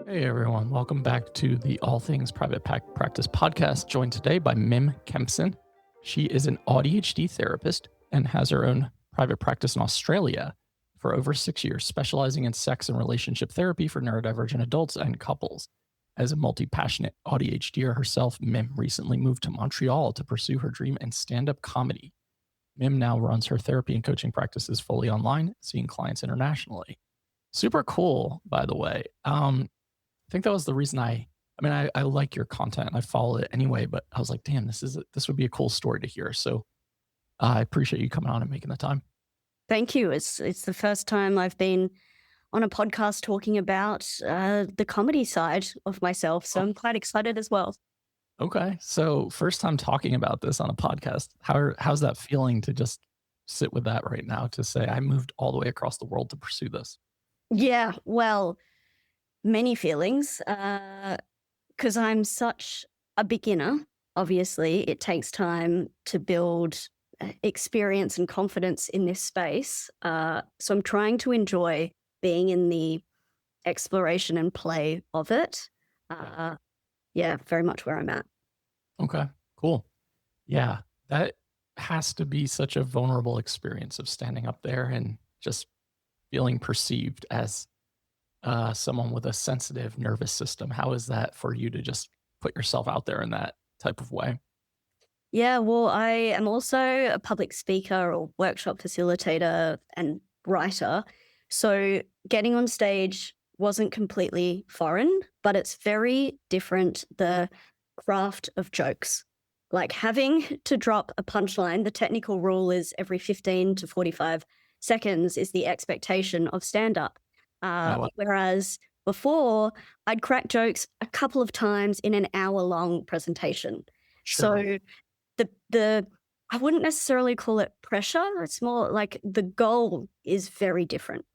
Hey everyone, welcome back to the All Things Private Practice podcast, joined today by Mim Kempson. She is an ADHD therapist and has her own private practice in Australia for over 6 years, specializing in sex and relationship therapy for neurodivergent adults and couples. As a multi-passionate ADHDer herself, Mim recently moved to Montreal to pursue her dream in stand-up comedy. Mim now runs her therapy and coaching practices fully online, seeing clients internationally. Super cool, by the way. I think that was the reason I like your content and I follow it anyway, but I was like, damn, this would be a cool story to hear. So I appreciate you coming on and making the time. Thank you. It's the first time I've been on a podcast talking about the comedy side of myself, so Oh, I'm quite excited as well. okay. So first time talking about this on a podcast. How's that feeling to just sit with that right now to say I moved all the way across the world to pursue this? Yeah, well, many feelings because I'm such a beginner. Obviously, it takes time to build experience and confidence in this space. So I'm trying to enjoy being in the exploration and play of it. Uh, yeah, very much where I'm at. Okay, cool. Yeah, that has to be such a vulnerable experience of standing up there and just feeling perceived as someone with a sensitive nervous system. How is that for you to just put yourself out there in that type of way? Yeah, well, I am also a public speaker or workshop facilitator and writer. So getting on stage wasn't completely foreign, but it's very different, the craft of jokes. Like having to drop a punchline, the technical rule is every 15 to 45 seconds is the expectation of stand up. Oh, well, Whereas before, I'd crack jokes a couple of times in an hour long presentation. sure. So the I wouldn't necessarily call it pressure, it's more like the goal is very different.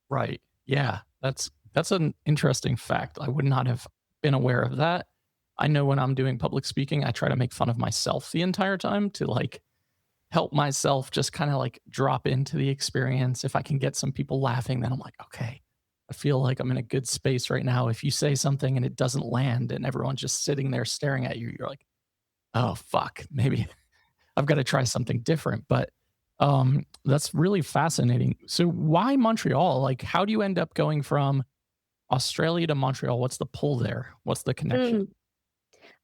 Right. Yeah. That's an interesting fact. I would not have been aware of that. I know when I'm doing public speaking, I try to make fun of myself the entire time to like help myself just kind of like drop into the experience. If I can get some people laughing, then I'm like, okay, I feel like I'm in a good space right now. If you say something and it doesn't land and everyone's just sitting there staring at you, you're like, oh fuck, maybe I've got to try something different. But that's really fascinating. So why Montreal? Like, how do you end up going from Australia to Montreal? What's the pull there? What's the connection? Mm.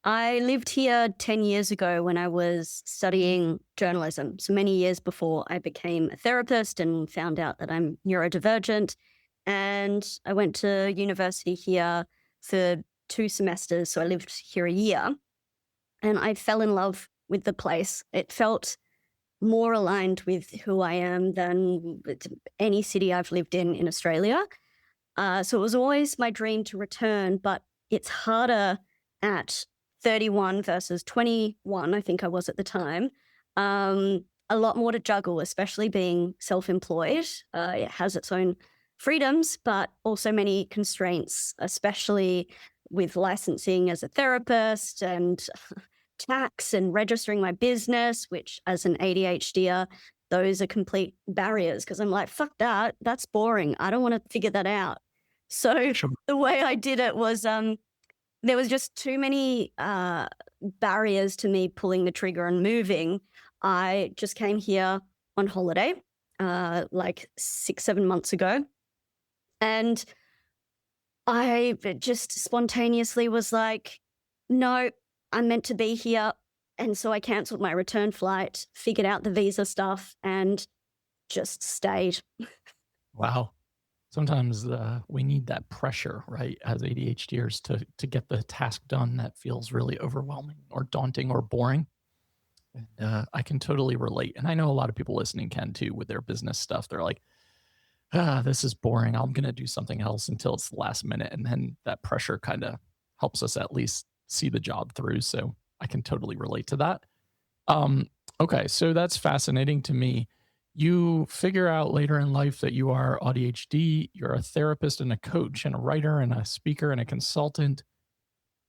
I lived here 10 years ago when I was studying journalism, so many years before I became a therapist and found out that I'm neurodivergent. And I went to university here for 2 semesters, so I lived here a year, and I fell in love with the place. It felt more aligned with who I am than with any city I've lived in Australia. So it was always my dream to return, but it's harder at 31 versus 21, I think I was at the time. A lot more to juggle, especially being self employed. It has its own freedoms, but also many constraints, especially with licensing as a therapist and tax and registering my business, which as an ADHDer, those are complete barriers because I'm like, fuck that. That's boring. I don't want to figure that out. So Sure. the way I did it was there was just too many barriers to me pulling the trigger and moving. I just came here on holiday like 6, 7 months ago. And I just spontaneously was like, no, I'm meant to be here. And so I cancelled my return flight, figured out the visa stuff, and just stayed. Wow. Sometimes we need that pressure, right, as ADHDers to get the task done that feels really overwhelming or daunting or boring. And I can totally relate, and I know a lot of people listening can too with their business stuff. They're like, this is boring. I'm gonna do something else until it's the last minute, and then that pressure kind of helps us at least see the job through. So I can totally relate to that. Um, okay, so that's fascinating to me. You figure out later in life that you are ADHD, you're a therapist and a coach and a writer and a speaker and a consultant.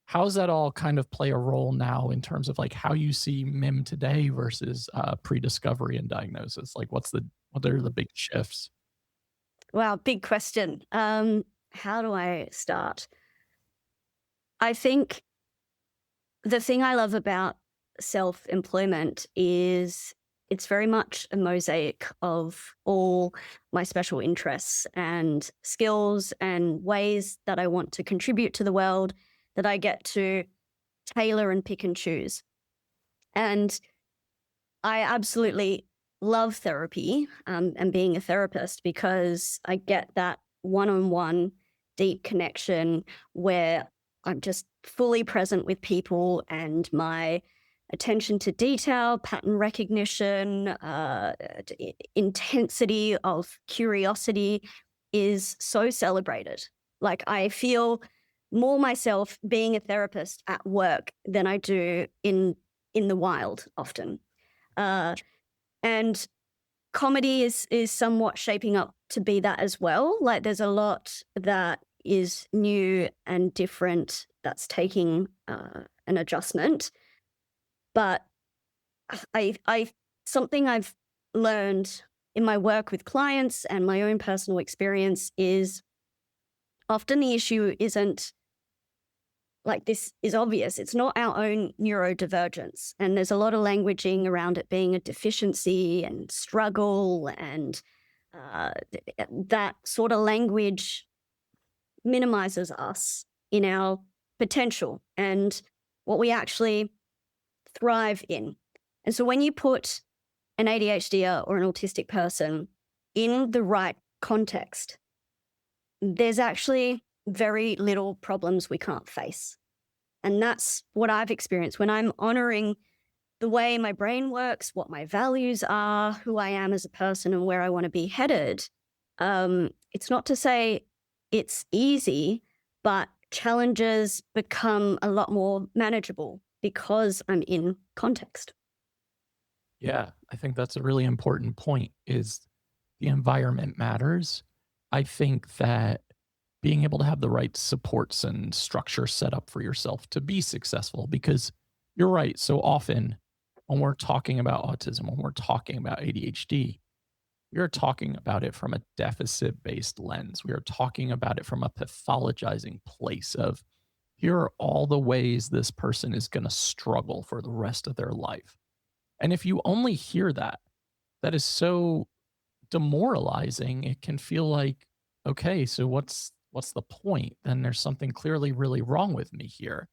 How does that all kind of play a role now in terms of like how you see MIM today versus pre-discovery and diagnosis? Like what are the big shifts? Wow, big question. How do I start? I think the thing I love about self employment is it's very much a mosaic of all my special interests and skills and ways that I want to contribute to the world that I get to tailor and pick and choose. And I absolutely love therapy and being a therapist because I get that one on one deep connection where I'm just fully present with people and my attention to detail, pattern recognition, intensity of curiosity is so celebrated. Like I feel more myself being a therapist at work than I do in the wild often. Uh, and comedy is somewhat shaping up to be that as well. Like there's a lot that is new and different that's taking an adjustment. But I something I've learned in my work with clients and my own personal experience is often the issue isn't like this is obvious. It's not our own neurodivergence. And there's a lot of languaging around it being a deficiency and struggle. And that sort of language minimizes us in our potential and what we actually thrive in. And so when you put an ADHD or an autistic person in the right context, there's actually very little problems we can't face. And that's what I've experienced when I'm honoring the way my brain works, what my values are, who I am as a person, and where I want to be headed. It's not to say it's easy, but challenges become a lot more manageable because I'm in context. Yeah, I think that's a really important point is the environment matters. I think that being able to have the right supports and structure set up for yourself to be successful because you're right. So often when we're talking about autism, when we're talking about ADHD, we are talking about it from a deficit based lens. We are talking about it from a pathologizing place of here are all the ways this person is going to struggle for the rest of their life. And if you only hear that, that is so demoralizing. It can feel like, okay, so what's the point? Then there's something clearly really wrong with me here.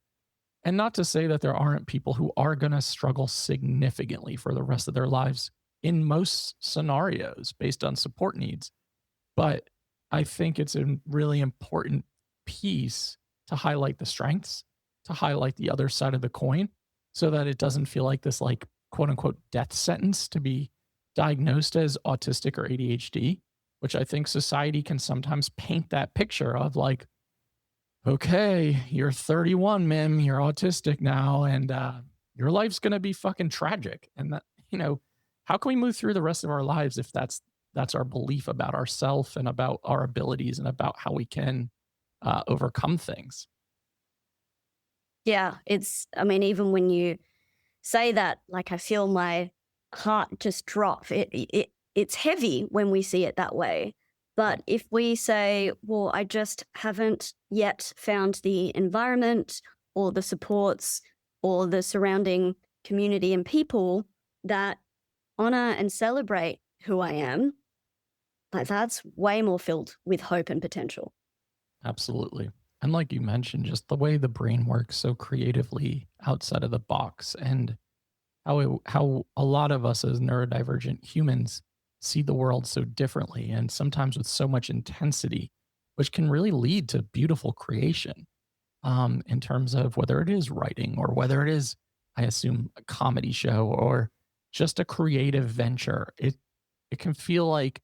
And not to say that there aren't people who are going to struggle significantly for the rest of their lives in most scenarios based on support needs. But I think it's a really important piece to highlight the strengths, to highlight the other side of the coin so that it doesn't feel like this like quote unquote death sentence to be diagnosed as autistic or ADHD, which I think society can sometimes paint that picture of like, okay, you're 31, Mim, you're autistic now, and your life's gonna be fucking tragic. And that, how can we move through the rest of our lives if that's our belief about ourself and about our abilities and about how we can overcome things? Yeah, I mean, even when you say that, like I feel my heart just drop. It's heavy when we see it that way. But if we say, well, I just haven't yet found the environment or the supports or the surrounding community and people that honor and celebrate who I am, like that's way more filled with hope and potential. Absolutely. And like you mentioned, just the way the brain works so creatively outside of the box and how a lot of us as neurodivergent humans see the world so differently and sometimes with so much intensity, which can really lead to beautiful creation in terms of whether it is writing or whether it is, I assume, a comedy show or just a creative venture. It can feel like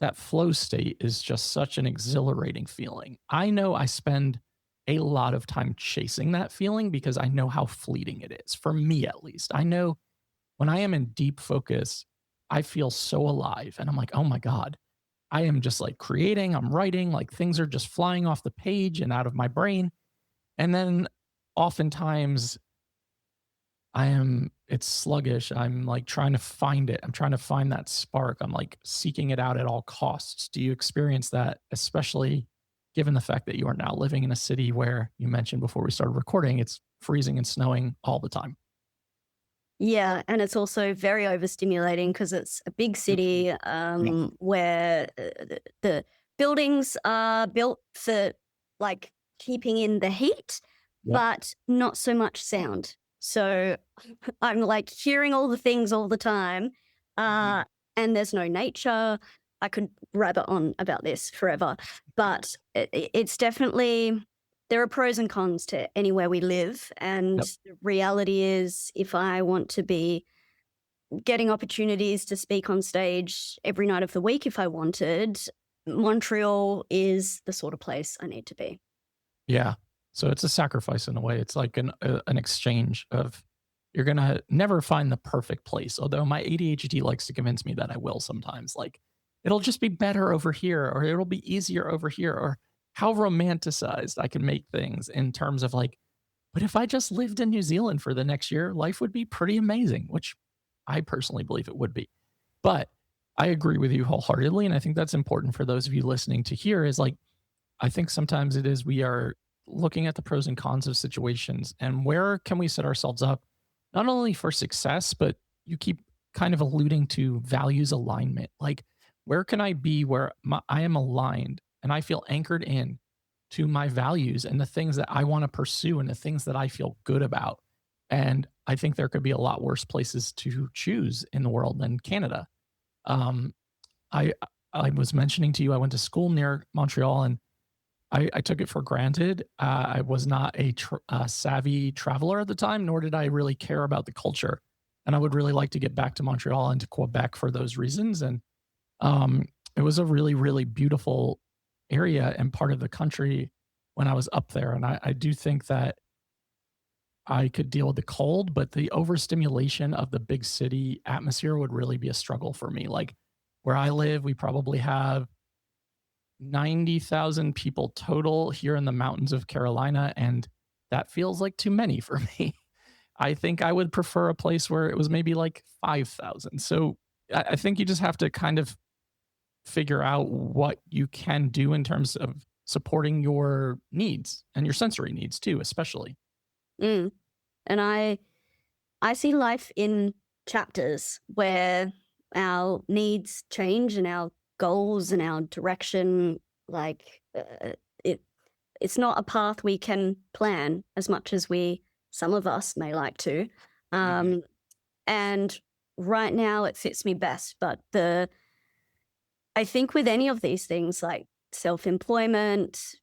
that flow state is just such an exhilarating feeling. I know I spend a lot of time chasing that feeling because I know how fleeting it is, for me at least. I know when I am in deep focus, I feel so alive and I'm like, oh my God, I am just like creating, I'm writing, like things are just flying off the page and out of my brain. And then oftentimes it's sluggish. I'm like trying to find it. I'm trying to find that spark. I'm like seeking it out at all costs. Do you experience that, especially given the fact that you are now living in a city where you mentioned before we started recording, it's freezing and snowing all the time. Yeah, and it's also very overstimulating because it's a big Mhm. city Yeah. where the buildings are built for like keeping in the heat, Yep. but not so much sound. So I'm like hearing all the things all the time, Mhm. uh, and there's no nature. I could rabbit on about this forever, but it's definitely there are pros and cons to anywhere we live. And Yep. the reality is, if I want to be getting opportunities to speak on stage every night of the week, if I wanted, Montreal is the sort of place I need to be. Yeah. So it's a sacrifice in a way. It's like an exchange of you're gonna never find the perfect place. Although my ADHD likes to convince me that I will sometimes. Like it'll just be better over here, or it'll be easier over here, or how romanticized I can make things in terms of like, but if I just lived in New Zealand for the next year, life would be pretty amazing, which I personally believe it would be. But I agree with you wholeheartedly. And I think that's important for those of you listening to hear is like I think sometimes it is we are looking at the pros and cons of situations and where can we set ourselves up not only for success, but you keep kind of alluding to values alignment. Like, where can I be where I am aligned and I feel anchored in to my values and the things that I want to pursue and the things that I feel good about? And I think there could be a lot worse places to choose in the world than Canada. Um, I I was mentioning to you I went to school near Montreal and I took it for granted. I was not a savvy traveler at the time, nor did I really care about the culture. And I would really like to get back to Montreal and to Quebec for those reasons. And um, it was a really, really beautiful area and part of the country when I was up there. And I do think that I could deal with the cold, but the overstimulation of the big city atmosphere would really be a struggle for me. Like where I live, we probably have 90,000 people total here in the mountains of Carolina, and that feels like too many for me. I think I would prefer a place where it was maybe like 5,000. So I think you just have to kind of figure out what you can do in terms of supporting your needs and your sensory needs too, especially. Mm. And I see life in chapters where our needs change and our goals and our direction, like it, it's not a path we can plan as much as some of us may like to. Mhm. Um, and right now it fits me best. But I think with any of these things like self employment,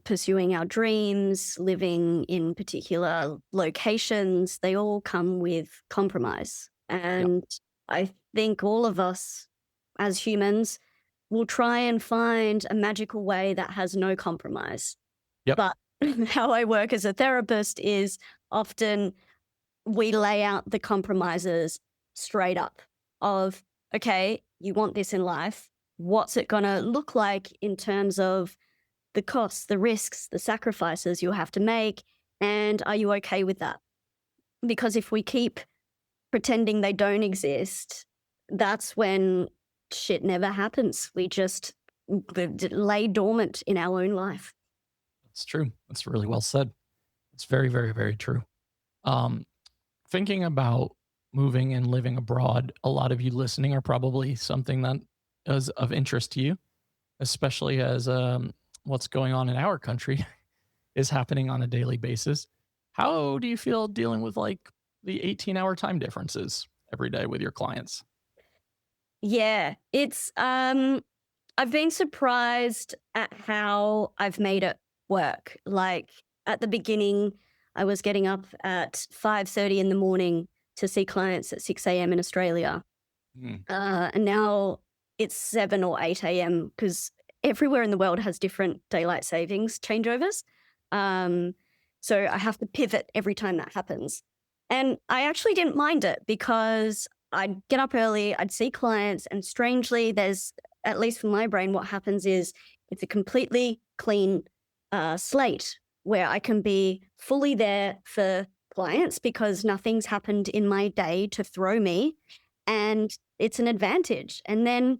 pursuing our dreams, living in particular locations, they all come with compromise. Yep. And I think all of us as humans will try and find a magical way that has no compromise. Yep. But how I work as a therapist is often we lay out the compromises straight up of, okay, you want this in life. What's it going to look like in terms of the costs, the risks, the sacrifices you'll have to make? And are you okay with that? Because if we keep pretending they don't exist, that's when shit never happens. We just lay dormant in our own life. It's true. That's really well said. It's very, very, very true. Um, Thinking about moving and living abroad, a lot of you listening are probably something that is of interest to you, especially as what's going on in our country is happening on a daily basis. How do you feel dealing with like the 18-hour time differences every day with your clients? Yeah, it's I've been surprised at how I've made it work. Like at the beginning, I was getting up at 5:30 in the morning to see clients at 6 a.m. in Australia. Mm, And now it's 7 or 8 a.m. because everywhere in the world has different daylight savings changeovers. Um, so I have to pivot every time that happens. And I actually didn't mind it because I'd get up early, I'd see clients, and strangely, there's, at least for my brain, what happens is it's a completely clean slate where I can be fully there for clients because nothing's happened in my day to throw me. And it's an advantage. And then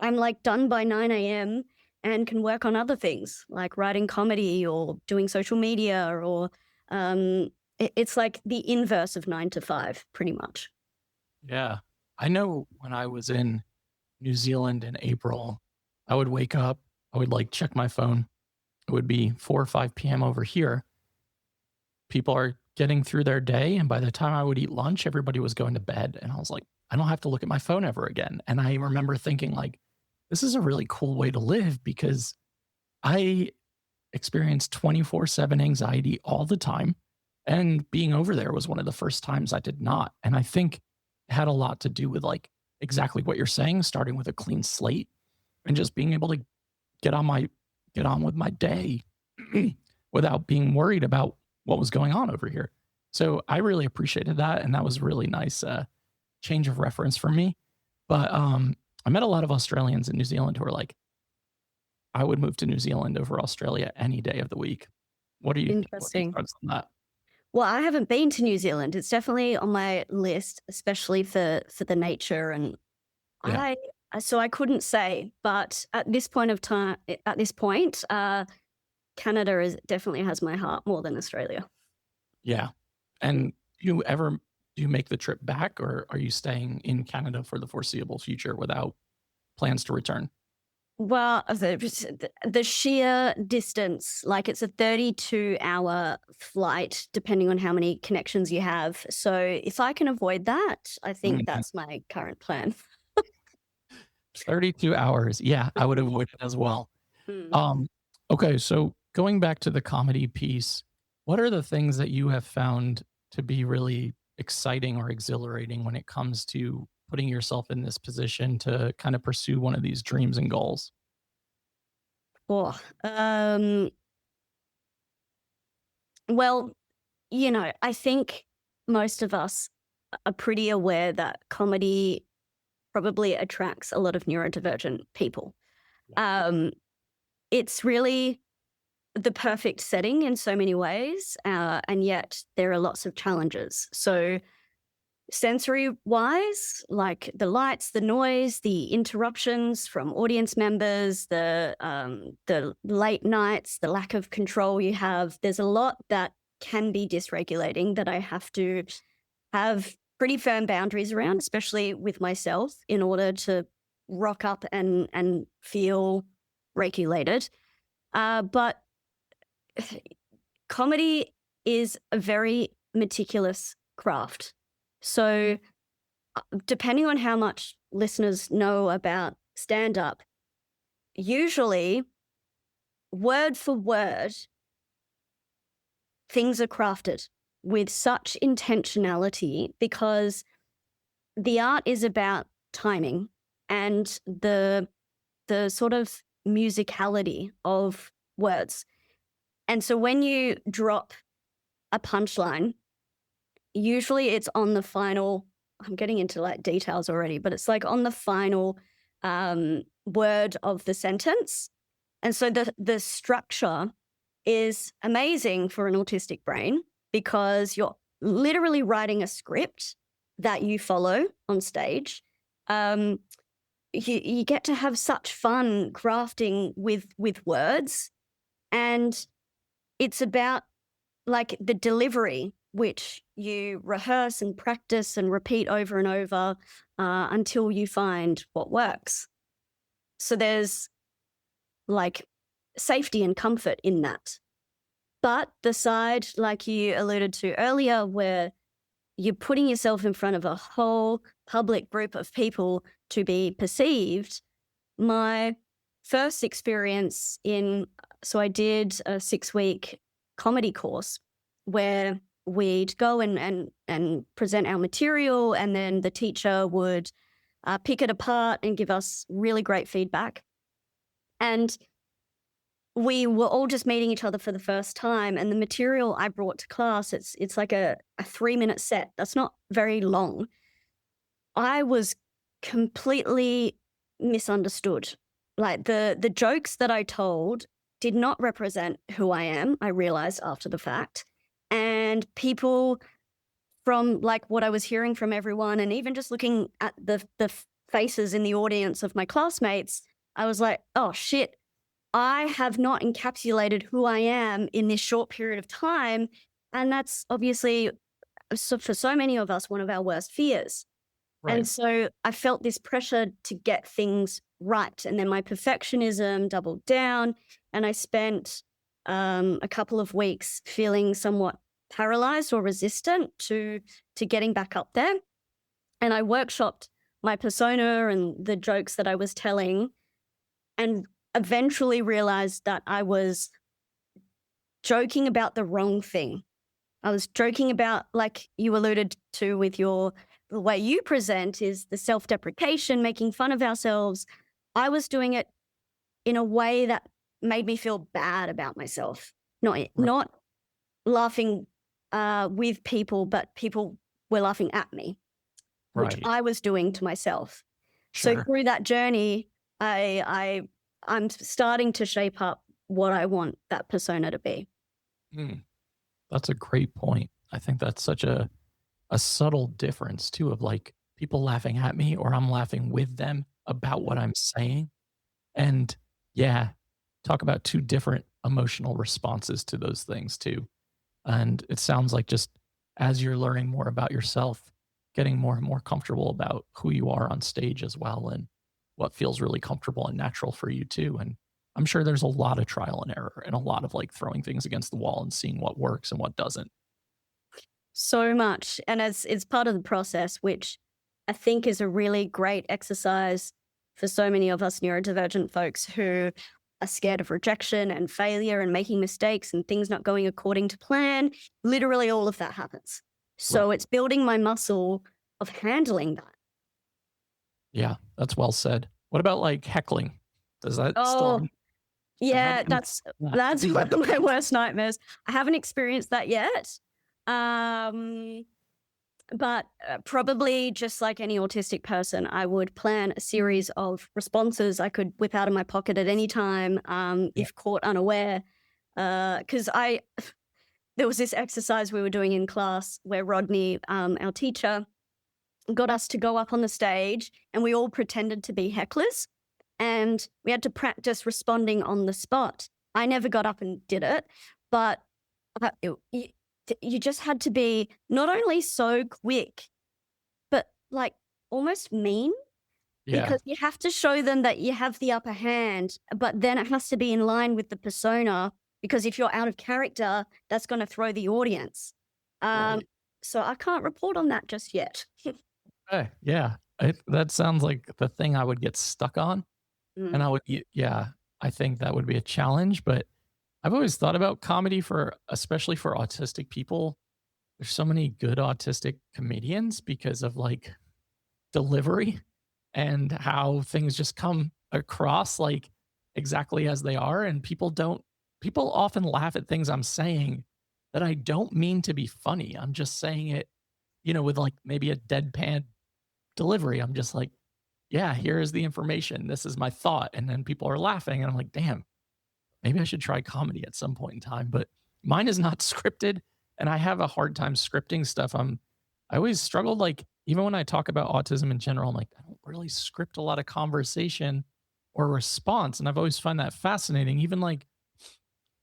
I'm like done by 9 a.m. and can work on other things like writing comedy or doing social media or it's like the inverse of 9 to 5, pretty much. Yeah. I know when I was in New Zealand in April, I would wake up, I would like check my phone. It would be 4 or 5 PM over here. People are getting through their day, and by the time I would eat lunch, everybody was going to bed, and I was like, "I don't have to look at my phone ever again." And I remember thinking like, "This is a really cool way to live," because I experience 24/7 anxiety all the time, and being over there was one of the first times I did not, and I think it had a lot to do with, like, exactly what you're saying, starting with a clean slate and just being able to get on my get on with my day without being worried about what was going on over here. So I really appreciated that, and that was a really nice change of reference for me. But I met a lot of Australians in New Zealand who are like, I would move to New Zealand over Australia any day of the week. What are your Interesting. thoughts on that? Well, I haven't been to New Zealand. It's definitely on my list, especially for the nature and Yeah, I so I couldn't say, but at this point of time, at this point, Canada is definitely has my heart more than Australia. yeah. And do you make the trip back, or are you staying in Canada for the foreseeable future without plans to return? Well, the sheer distance, like it's a 32-hour flight, depending on how many connections you have. So if I can avoid that, I think Mhm. that's my current plan. 32 hours. Yeah, I would avoid it as well. Hmm. Um, okay, so going back to the comedy piece, what are the things that you have found to be really exciting or exhilarating when it comes to putting yourself in this position to kind of pursue one of these dreams and goals? Oh, well, I think most of us are pretty aware that comedy probably attracts a lot of neurodivergent people. Yeah. Um, it's really the perfect setting in so many ways, and yet there are lots of challenges. So, sensory wise, like the lights, the noise, the interruptions from audience members, the late nights, the lack of control you have. There's a lot that can be dysregulating that I have to have pretty firm boundaries around, especially with myself, in order to rock up and feel regulated. But comedy is a very meticulous craft. So, depending on how much listeners know about stand up, usually word for word, things are crafted with such intentionality because the art is about timing and the sort of musicality of words. And so when you drop a punchline, usually it's on the final, I'm getting into like details already, but it's like on the final word of the sentence. And so the structure is amazing for an autistic brain because you're literally writing a script that you follow on stage. Um, you get to have such fun crafting with words, and it's about like the delivery, which you rehearse and practice and repeat over and over until you find what works. So there's like safety and comfort in that. But the side, like you alluded to earlier, where you're putting yourself in front of a whole public group of people to be perceived, my first experience in so I did a 6-week comedy course where we'd go and present our material, and then the teacher would pick it apart and give us really great feedback. And we were all just meeting each other for the first time, and the material I brought to class, it's like a 3-minute set. That's not very long. I was completely misunderstood. Like the jokes that I told did not represent who I am, I realized after the fact. And people from like what I was hearing from everyone and even just looking at the faces in the audience of my classmates, I was like, "Oh shit. I have not encapsulated who I am in this short period of time. And that's obviously, so for so many of us, one of our worst fears. And Right. so I felt this pressure to get things right. And then my perfectionism doubled down. And I spent a couple of weeks feeling somewhat paralyzed or resistant to getting back up there. And I workshopped my persona and the jokes that I was telling, and eventually realized that I was joking about the wrong thing. I was joking about, like you alluded to with the way you present is the self-deprecation, making fun of ourselves. I was doing it in a way that made me feel bad about myself, Right. not laughing with people, but people were laughing at me, which Right. I was doing to myself. So Sure. through that journey, I'm starting to shape up what I want that persona to be. Mm, that's a great point. I think that's such a subtle difference too of like people laughing at me or I'm laughing with them about what Mm. I'm saying. And yeah, talk about two different emotional responses to those things too. And it sounds like just as you're learning more about yourself, getting more and more comfortable about who you are on stage as well and what feels really comfortable and natural for you too. And I'm sure there's a lot of trial and error and a lot of like throwing things against the wall and seeing what works and what doesn't. So much. And it's part of the process, which I think is a really great exercise for so many of us neurodivergent folks who are scared of rejection and failure and making mistakes and things not going according to plan. Literally, all of that happens. Right. So it's building my muscle of handling that. Yeah, that's well said. What about like heckling? Does that still Oh, how do yeah, you not that's do one that? of my worst nightmares. I haven't experienced that yet. Um, But probably just like any autistic person, I would plan a series of responses I could whip out of my pocket at any time Yeah. if caught unaware. Because there was this exercise we were doing in class where Rodney, our teacher, got us to go up on the stage and we all pretended to be hecklers and we had to practice responding on the spot. I never got up and did it, but you just had to be not only so quick, but like almost mean, Yeah. because you have to show them that you have the upper hand, but then it has to be in line with the persona. Because if you're out of character, that's going to throw the audience. Um, Right. so I can't report on that just yet. Yeah. That sounds like the thing I would get stuck on, and Mm. I would yeah, I think that would be a challenge, but I've always thought about comedy for especially for autistic people. There's so many good autistic comedians because of, like, delivery and how things just come across, like, exactly as they are, and people often laugh at things I'm saying that I don't mean to be funny. I'm just saying it, with, like, maybe a deadpan delivery. I'm just like, "Yeah, here is the information. This is my thought," and then people are laughing, and I'm like, "Damn, maybe I should try comedy at some point in time," but mine is not scripted, and I have a hard time scripting stuff. I always struggled, like, even when I talk about autism in general, I'm like, I don't really script a lot of conversation or response, and I've always found that fascinating. Even, like,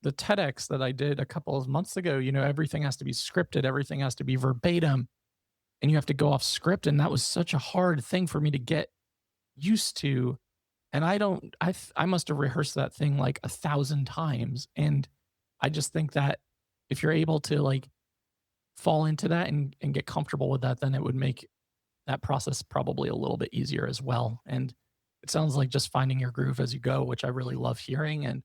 the TEDx that I did a couple of months ago, everything has to be scripted, everything has to be verbatim, and you have to go off script, and that was such a hard thing for me to get used to, and I don't I must have rehearsed that thing like 1,000 times, and I just think that if you're able to, like, fall into that and get comfortable with that, then it would make that process probably a little bit easier as well, and it sounds like just finding your groove as you go, which I really love hearing, and,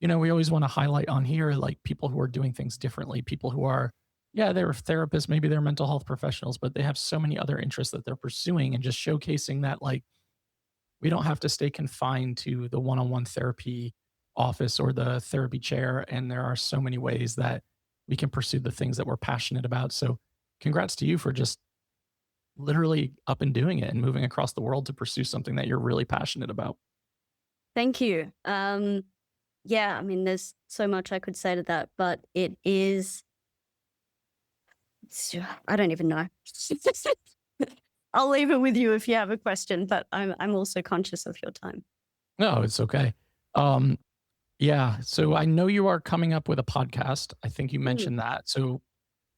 we always wanna highlight on here, like, people who are doing things differently, people who are yeah, they're therapists, maybe they're mental health professionals, but they have so many other interests that they're pursuing, and just showcasing that, like, we don't have to stay confined to the one-on-one therapy office or the therapy chair, and there are so many ways that we can pursue the things that we're passionate about. So congrats to you for just literally up and doing it and moving across the world to pursue something that you're really passionate about. Thank you. Yeah, I mean, there's so much I could say to that, but it is, I don't even know. I'll leave it with you if you have a question, but I'm also conscious of your time. No, it's okay. Um, Yeah. So I know you are coming up with a podcast. I think you Mm, mentioned that. So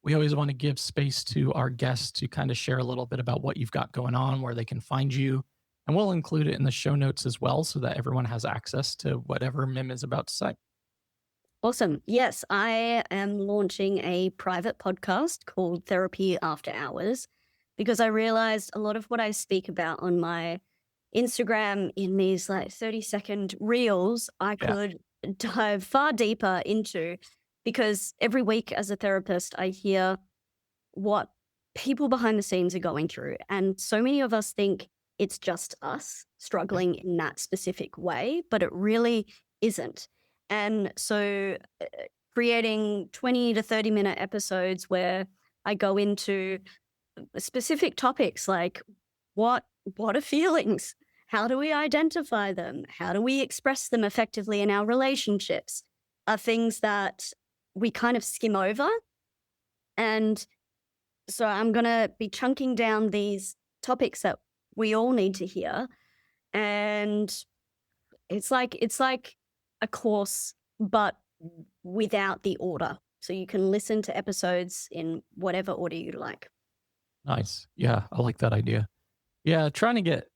we always want to give space to our guests to kind of share a little bit about what you've got going on, where they can find you. And we'll include it in the show notes as well so that everyone has access to whatever Mim is about to say. awesome. Yes, I am launching a private podcast called Therapy After Hours because I realized a lot of what I speak about on my Instagram in these like 30-second reels, I Yeah. could dive far deeper into because every week as a therapist, I hear what people behind the scenes are going through. And so many of us think it's just us Yep. struggling in that specific way, but it really isn't. And so, creating 20 to 30-minute episodes where I go into specific topics like what what are feelings? How do we identify them? How do we express them effectively in our relationships? Are things that we kind of skim over. And so I'm going to be chunking down these topics that we all need to hear. And it's like a course, but without the order. So you can listen to episodes in whatever order you like. Nice. Yeah. I like that idea. Yeah. Trying to get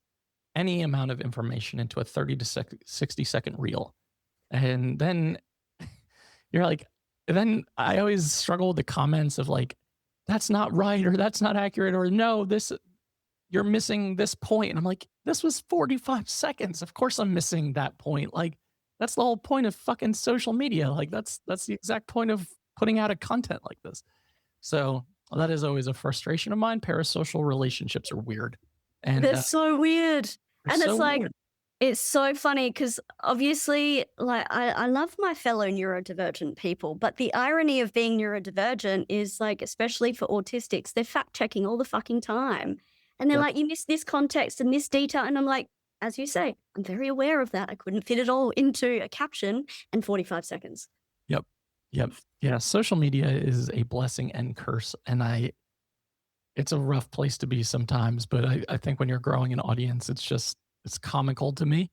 any amount of information into a 30 to 60-second reel. And then you're like, then I always struggle with the comments of like, that's not right, or that's not accurate, or no, this, you're missing this point. And I'm like, this was 45 seconds. Of course I'm missing that point. Like, that's the whole point of fucking social media. Like, that's the exact point of putting out a content like this. So that is always a frustration of mine. Parasocial relationships are weird. And That's so weird. they're And so it's like, weird. it's so funny because obviously, like, I love my fellow neurodivergent people, but the irony of being neurodivergent is like, especially for autistics, they're fact checking all the fucking time. And they're Yep. like, you missed this context and this detail. And I'm like, as you say, I'm very aware of that. I couldn't fit it all into a caption in 45 seconds. Yep. Yep. Yeah. Social media is a blessing and curse. And it's a rough place to be sometimes, but I think when you're growing an audience, it's comical to me.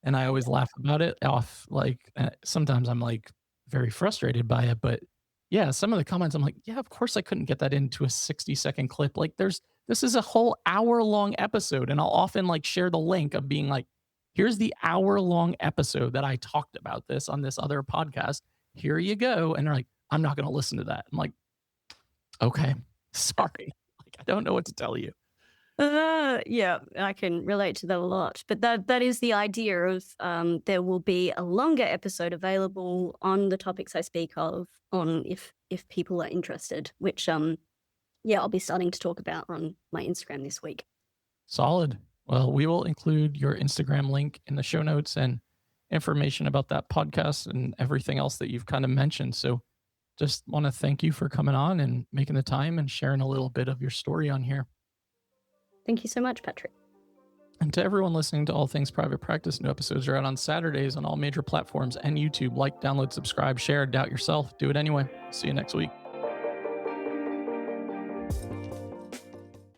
And I always laugh about it off. Like, sometimes I'm like very frustrated by it, but yeah, some of the comments I'm like, yeah, of course I couldn't get that into a 60-second clip. Like, this is a whole hour-long episode. And I'll often like share the link of being like, here's the hour-long episode that I talked about this on this other podcast. Here you go. And they're like, I'm not going to listen to that. I'm like, okay, sorry. Like, I don't know what to tell you. Yeah, I can relate to that a lot. But that is the idea of there will be a longer episode available on the topics I speak of on if people are interested, which yeah, I'll be starting to talk about on my Instagram this week. Solid. Well, we will include your Instagram link in the show notes and information about that podcast and everything else that you've kind of mentioned. So just want to thank you for coming on and making the time and sharing a little bit of your story on here. Thank you so much, Patrick. And to everyone listening to All Things Private Practice, new episodes are out on Saturdays on all major platforms and YouTube. Like, download, subscribe, share, doubt yourself. Do it anyway. See you next week.